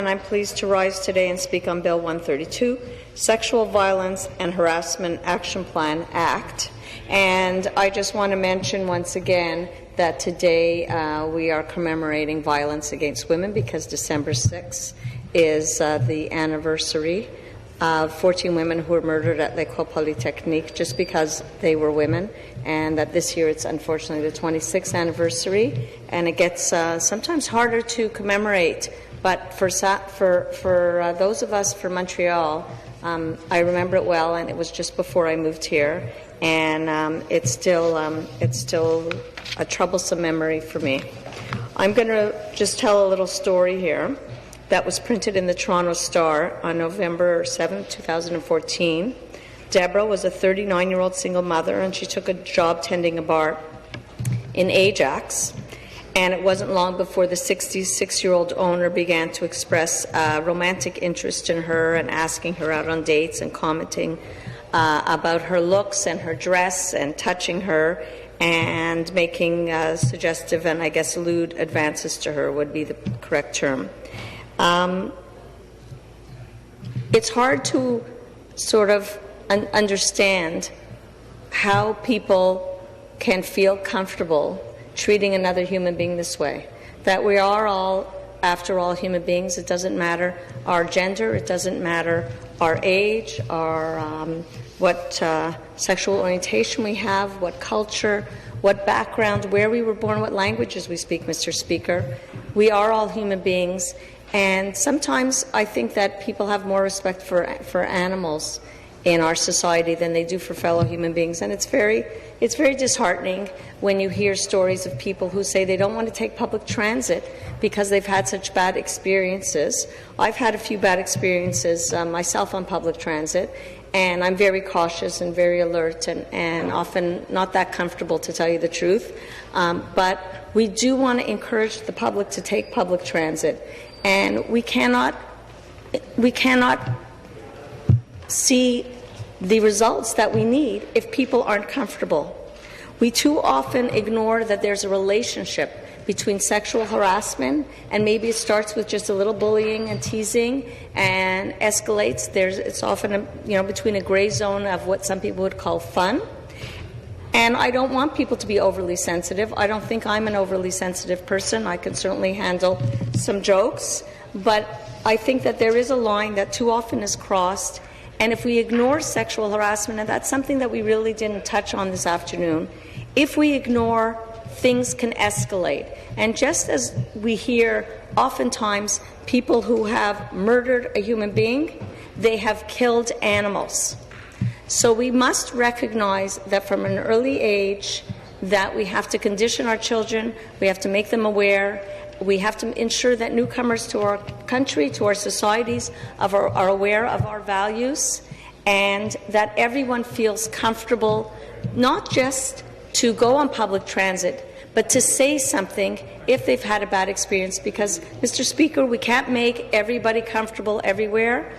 And I'm pleased to rise today and speak on Bill 132, Sexual Violence and Harassment Action Plan Act. And I just want to mention once again that today we are commemorating violence against women because December 6th is the anniversary of 14 women who were murdered at l'École Polytechnique just because they were women, and that this year it's unfortunately the 26th anniversary, and it gets sometimes harder to commemorate. But for those of us from Montreal, I remember it well, and it was just before I moved here, and it's still a troublesome memory for me. I'm going to just tell a little story here that was printed in the Toronto Star on November 7, 2014. Deborah was a 39-year-old single mother, and she took a job tending a bar in Ajax. And it wasn't long before the 66-year-old owner began to express romantic interest in her and asking her out on dates and commenting about her looks and her dress and touching her and making suggestive and, I guess, lewd advances to her would be the correct term. It's hard to sort of understand how people can feel comfortable treating another human being this way. That we are all, after all, human beings. It doesn't matter our gender, it doesn't matter our age, our what sexual orientation we have, what culture, what background, where we were born, what languages we speak, Mr. Speaker. We are all human beings, and sometimes I think that people have more respect for animals in our society than they do for fellow human beings, and it's very disheartening when you hear stories of people who say they don't want to take public transit because they've had such bad experiences. I've had a few bad experiences myself on public transit, and I'm very cautious and very alert and often not that comfortable, to tell you the truth. But we do want to encourage the public to take public transit, and we cannot see the results that we need if people aren't comfortable. We too often ignore that there's a relationship between sexual harassment, and maybe it starts with just a little bullying and teasing and escalates. It's often between a gray zone of what some people would call fun. And I don't want people to be overly sensitive. I don't think I'm an overly sensitive person. I can certainly handle some jokes, but I think that there is a line that too often is crossed. And if we ignore sexual harassment, and that's something that we really didn't touch on this afternoon, if we ignore, things can escalate. And just as we hear oftentimes people who have murdered a human being, they have killed animals. So we must recognize that from an early age that we have to condition our children, we have to make them aware, we have to ensure that newcomers to our country, to our societies, are aware of our values, and that everyone feels comfortable not just to go on public transit, but to say something if they've had a bad experience. Because, Mr. Speaker, we can't make everybody comfortable everywhere.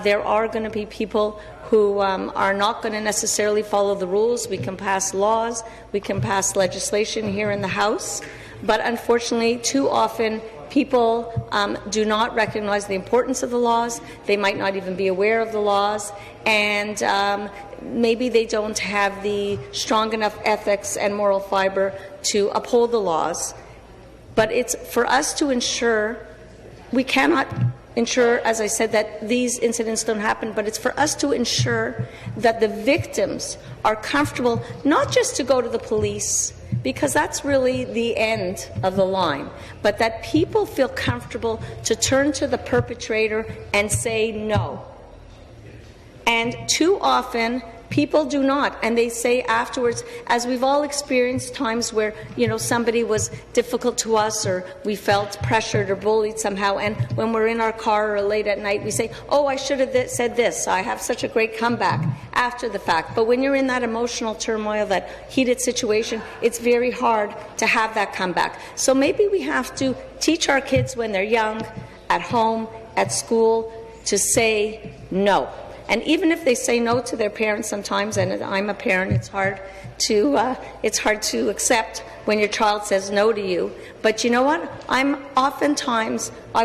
There are going to be people who are not going to necessarily follow the rules. We can pass laws, we can pass legislation here in the House, but unfortunately, too often, people do not recognize the importance of the laws. They might not even be aware of the laws, and maybe they don't have the strong enough ethics and moral fiber to uphold the laws. But it's for us to ensure, we cannot ensure, as I said, that these incidents don't happen, but it's for us to ensure that the victims are comfortable not just to go to the police, because that's really the end of the line, but that people feel comfortable to turn to the perpetrator and say no. And too often, people do not, and they say afterwards, as we've all experienced times where, somebody was difficult to us, or we felt pressured or bullied somehow, and when we're in our car or late at night, we say, oh, I should have said this, I have such a great comeback after the fact. But when you're in that emotional turmoil, that heated situation, it's very hard to have that comeback. So maybe we have to teach our kids when they're young, at home, at school, to say no. And even if they say no to their parents sometimes, and I'm a parent, it's hard to accept when your child says no to you. But you know what? I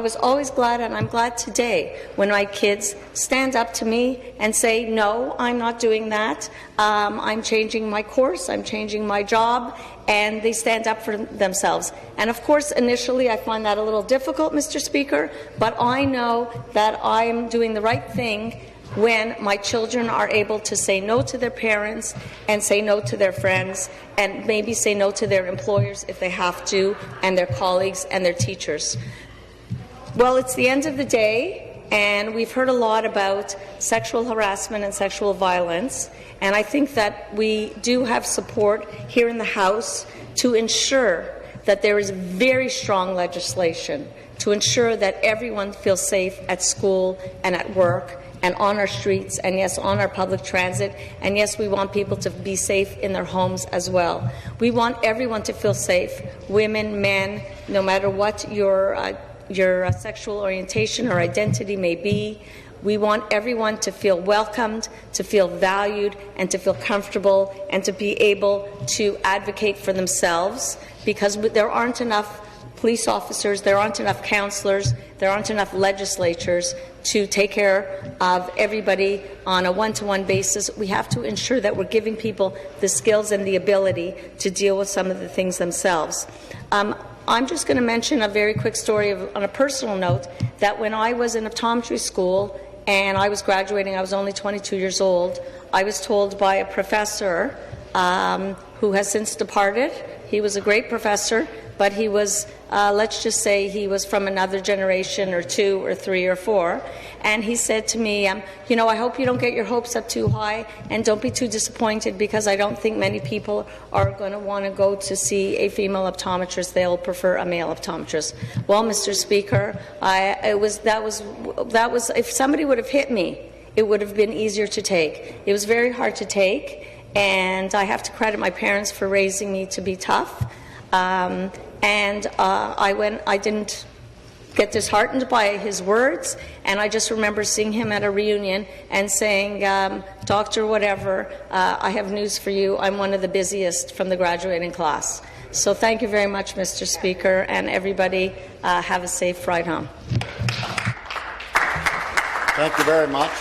was always glad, and I'm glad today, when my kids stand up to me and say, no, I'm not doing that. I'm changing my course, I'm changing my job, and they stand up for themselves. And of course, initially, I find that a little difficult, Mr. Speaker, but I know that I am doing the right thing when my children are able to say no to their parents and say no to their friends and maybe say no to their employers if they have to, and their colleagues and their teachers. Well, it's the end of the day, and we've heard a lot about sexual harassment and sexual violence, and I think that we do have support here in the House to ensure that there is very strong legislation to ensure that everyone feels safe at school and at work and on our streets, and yes, on our public transit, and yes, we want people to be safe in their homes as well. We want everyone to feel safe, women, men, no matter what your sexual orientation or identity may be. We want everyone to feel welcomed, to feel valued, and to feel comfortable, and to be able to advocate for themselves, because there aren't enough police officers, there aren't enough counsellors, there aren't enough legislators to take care of everybody on a one-to-one basis. We have to ensure that we're giving people the skills and the ability to deal with some of the things themselves. I'm just going to mention a very quick story on a personal note, that when I was in optometry school and I was graduating, I was only 22 years old, I was told by a professor who has since departed. He was a great professor, but he was, let's just say, he was from another generation or 2 or 3 or 4. And he said to me, you know, I hope you don't get your hopes up too high and don't be too disappointed, because I don't think many people are going to want to go to see a female optometrist. They'll prefer a male optometrist. Well, Mr. Speaker, that was if somebody would have hit me, it would have been easier to take. It was very hard to take, and I have to credit my parents for raising me to be tough. I didn't get disheartened by his words, and I just remember seeing him at a reunion and saying, Doctor whatever, I have news for you, I'm one of the busiest from the graduating class. So thank you very much, Mr. Speaker, and everybody have a safe ride home. Thank you very much.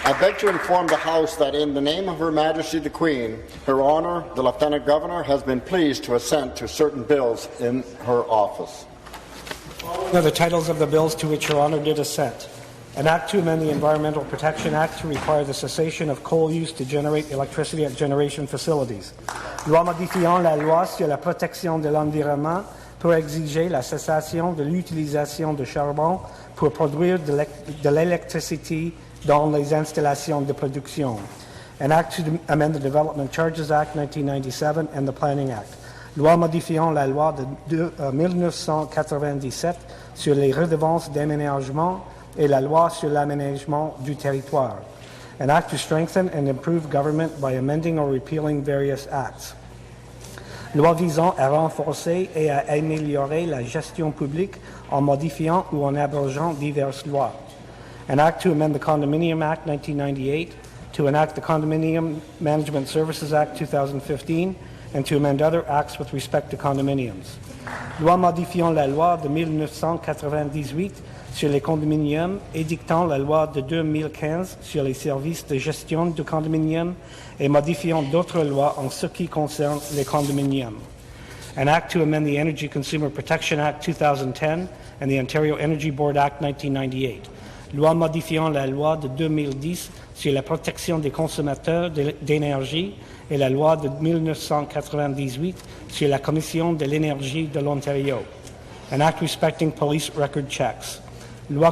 I beg to inform the House that in the name of Her Majesty the Queen, Her Honour the Lieutenant Governor has been pleased to assent to certain bills in her office. Now the titles of the bills to which Her Honour did assent. An Act to amend the Environmental Protection Act to require the cessation of coal use to generate electricity at generation facilities. Loi modifiant la loi sur la protection de l'environnement pour exiger la cessation de l'utilisation de charbon pour produire de l'électricité dans les installations de production. An Act to amend the Development Charges Act 1997 and the Planning Act. Loi modifiant la loi de 1997 sur les redevances d'aménagement et la loi sur l'aménagement du territoire. An Act to strengthen and improve government by amending or repealing various acts. Loi visant à renforcer et à améliorer la gestion publique en modifiant ou en abrogeant diverses lois. An Act to amend the Condominium Act 1998, to enact the Condominium Management Services Act 2015, and to amend other acts with respect to condominiums. Loi modifiant la loi de 1998 sur les condominiums, édictant la loi de 2015 sur les services de gestion de condominiums et modifiant d'autres lois en ce qui concerne les condominiums. An Act to amend the Energy Consumer Protection Act 2010 and the Ontario Energy Board Act 1998. Loi modifiant la loi de 2010 sur la protection des consommateurs d'énergie et la loi de 1998 sur la Commission de l'énergie de l'Ontario. An Act respecting police record checks. Loi